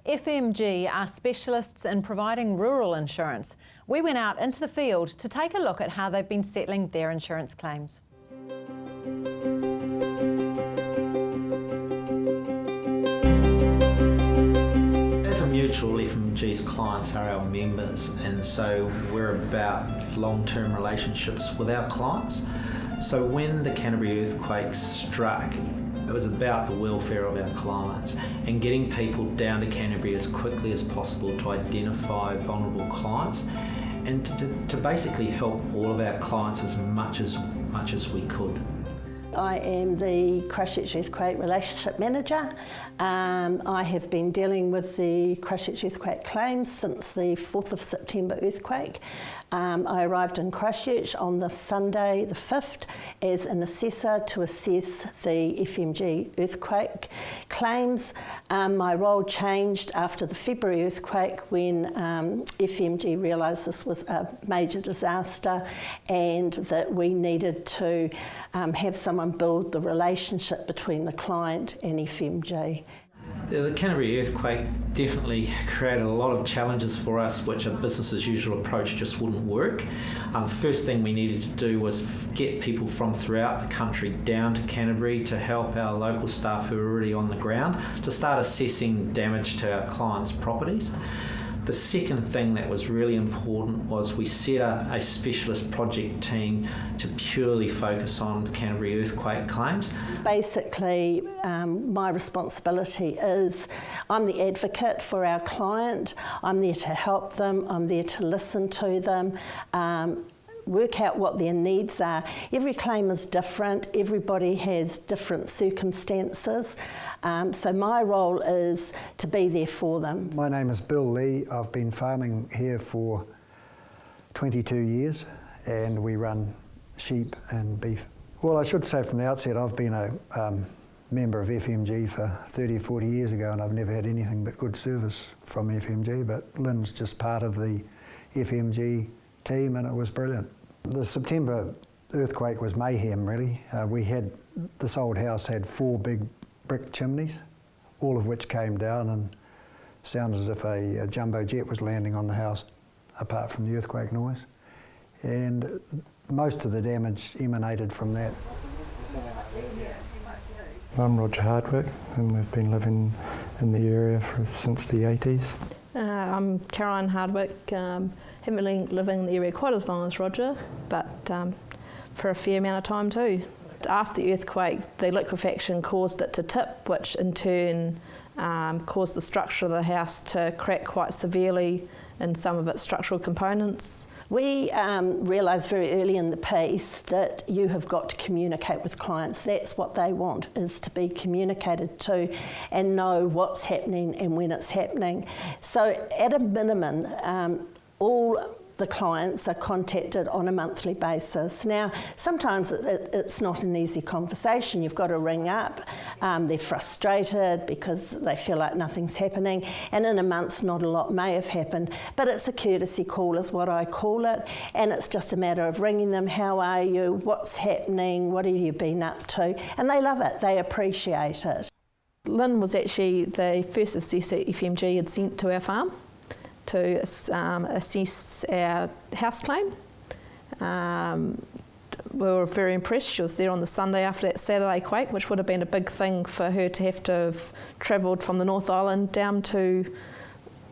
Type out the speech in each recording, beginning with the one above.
FMG are specialists in providing rural insurance. We went out into the field to take a look at how they've been settling their insurance claims. As a mutual, FMG's clients are our members, and so we're about long-term relationships with our clients. So when the Canterbury earthquake struck, it was about the welfare of our clients and getting people down to Canterbury as quickly as possible to identify vulnerable clients and to basically help all of our clients as much as we could. I am the Christchurch Earthquake Relationship Manager. I have been dealing with the Christchurch Earthquake claims since the 4th of September earthquake. I arrived in Christchurch on the Sunday, the 5th, as an assessor to assess the FMG earthquake claims. My role changed after the February earthquake when FMG realised this was a major disaster and that we needed to have someone build the relationship between the client and FMG. The Canterbury earthquake definitely created a lot of challenges for us, which a business as usual approach just wouldn't work. The first thing we needed to do was get people from throughout the country down to Canterbury to help our local staff who were already on the ground to start assessing damage to our clients' properties. The second thing that was really important was we set up a specialist project team to purely focus on Canterbury earthquake claims. Basically, my responsibility is I'm the advocate for our client. I'm there to help them. I'm there to listen to them. Work out what their needs are. Every claim is different, everybody has different circumstances, so my role is to be there for them. My name is Bill Lee. I've been farming here for 22 years and we run sheep and beef. Well, I should say from the outset I've been a member of FMG for 30 or 40 years ago and I've never had anything but good service from FMG, but Lynn's just part of the FMG team and it was brilliant. The September earthquake was mayhem really. This old house had 4 big brick chimneys, all of which came down and sounded as if a jumbo jet was landing on the house, apart from the earthquake noise. And most of the damage emanated from that. I'm Roger Hardwick and we've been living in the area since the 80s. I'm Caroline Hardwick. Haven't been living in the area quite as long as Roger, but for a fair amount of time too. After the earthquake, the liquefaction caused it to tip, which in turn caused the structure of the house to crack quite severely in some of its structural components. We realised very early in the piece that you have got to communicate with clients. That's what they want, is to be communicated to and know what's happening and when it's happening. So at a minimum, all the clients are contacted on a monthly basis. Now, sometimes it's not an easy conversation. You've got to ring up. They're frustrated because they feel like nothing's happening. And in a month, not a lot may have happened. But it's a courtesy call is what I call it. And it's just a matter of ringing them. How are you? What's happening? What have you been up to? And they love it. They appreciate it. Lynn was actually the first assessor FMG had sent to our farm to assess our house claim. We were very impressed. She was there on the Sunday after that Saturday quake, which would have been a big thing for her to have travelled from the North Island down to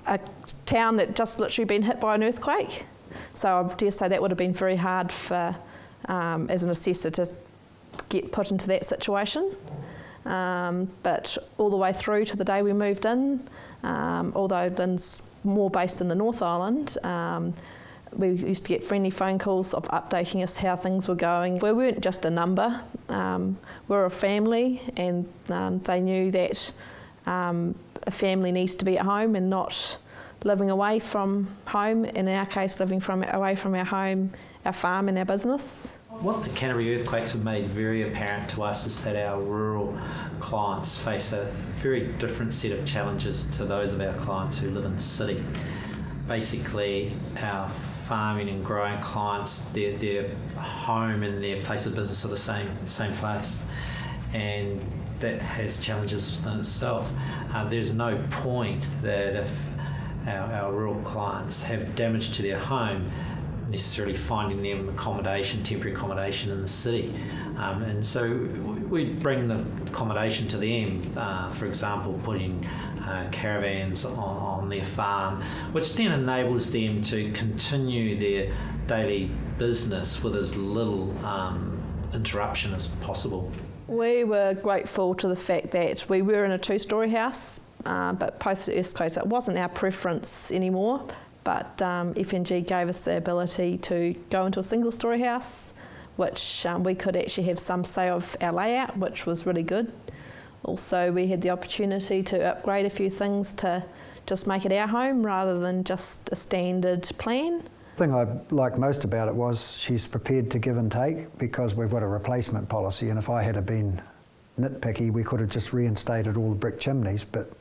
a town that just literally been hit by an earthquake. So I dare say that would have been very hard for, as an assessor, to get put into that situation. But all the way through to the day we moved in, although Lynn's more based in the North Island, we used to get friendly phone calls of updating us how things were going. We weren't just a number, we're a family, and they knew that a family needs to be at home and not living away from home, in our case living away from our home, our farm and our business. What the Canterbury earthquakes have made very apparent to us is that our rural clients face a very different set of challenges to those of our clients who live in the city. Basically, our farming and growing clients, their home and their place of business are the same place. And that has challenges within itself. There's no point that if our rural clients have damage to their home, necessarily finding them accommodation, temporary accommodation in the city. And so we bring the accommodation to them, for example, putting caravans on their farm, which then enables them to continue their daily business with as little interruption as possible. We were grateful to the fact that we were in a 2-storey house, but post the earthquakes it wasn't our preference anymore, but FMG gave us the ability to go into a 1-storey house, which we could actually have some say of our layout, which was really good. Also, we had the opportunity to upgrade a few things to just make it our home rather than just a standard plan. The thing I liked most about it was she's prepared to give and take, because we've got a replacement policy, and if I had been nitpicky, we could have just reinstated all the brick chimneys, but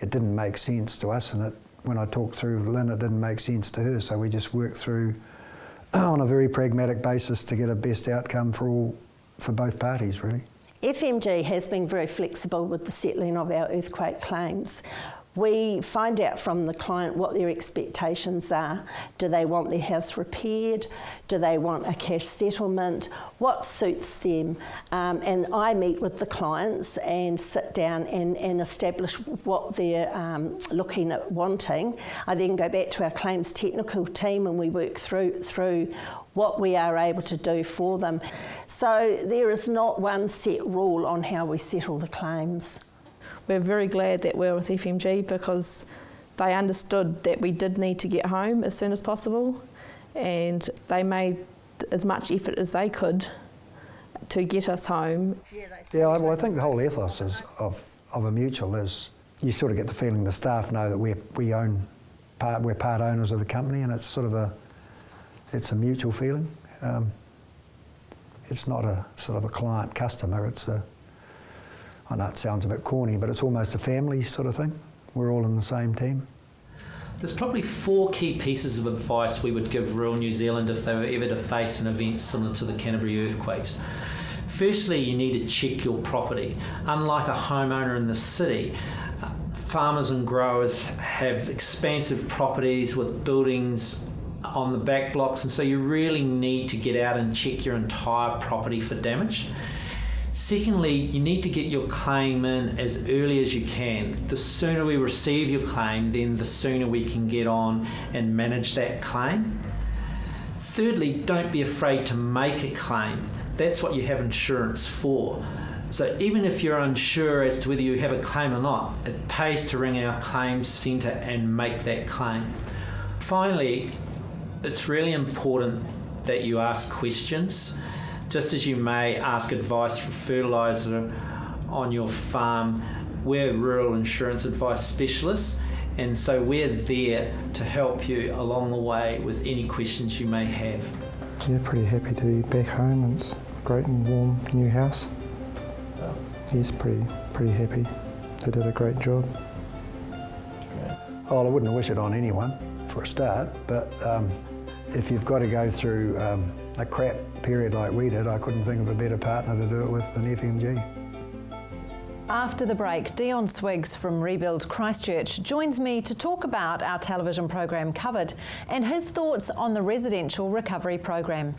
it didn't make sense to us, and when I talked through with Lynn, it didn't make sense to her, so we just worked through on a very pragmatic basis to get a best outcome for both parties, really. FMG has been very flexible with the settling of our earthquake claims. We find out from the client what their expectations are. Do they want their house repaired? Do they want a cash settlement? What suits them? And I meet with the clients and sit down and establish what they're looking at wanting. I then go back to our claims technical team and we work through what we are able to do for them. So there is not one set rule on how we settle the claims. We're very glad that we're with FMG because they understood that we did need to get home as soon as possible, and they made as much effort as they could to get us home. Yeah, well, I think the whole ethos of a mutual is you sort of get the feeling the staff know that we're part owners of the company, and it's sort of it's a mutual feeling. It's not a sort of a client customer. I know it sounds a bit corny, but it's almost a family sort of thing. We're all in the same team. There's probably 4 key pieces of advice we would give rural New Zealand if they were ever to face an event similar to the Canterbury earthquakes. Firstly, you need to check your property. Unlike a homeowner in the city, farmers and growers have expansive properties with buildings on the back blocks, and so you really need to get out and check your entire property for damage. Secondly, you need to get your claim in as early as you can. The sooner we receive your claim, then the sooner we can get on and manage that claim. Thirdly, don't be afraid to make a claim. That's what you have insurance for. So even if you're unsure as to whether you have a claim or not, it pays to ring our claims centre and make that claim. Finally, it's really important that you ask questions. Just as you may ask advice for fertiliser on your farm, we're rural insurance advice specialists, and so we're there to help you along the way with any questions you may have. Yeah, pretty happy to be back home. It's a great and warm new house. Yes, pretty happy. They did a great job. Oh, I wouldn't wish it on anyone for a start, but if you've got to go through a crap period like we did, I couldn't think of a better partner to do it with than FMG. After the break, Dion Swiggs from Rebuild Christchurch joins me to talk about our television program Covered and his thoughts on the residential recovery program.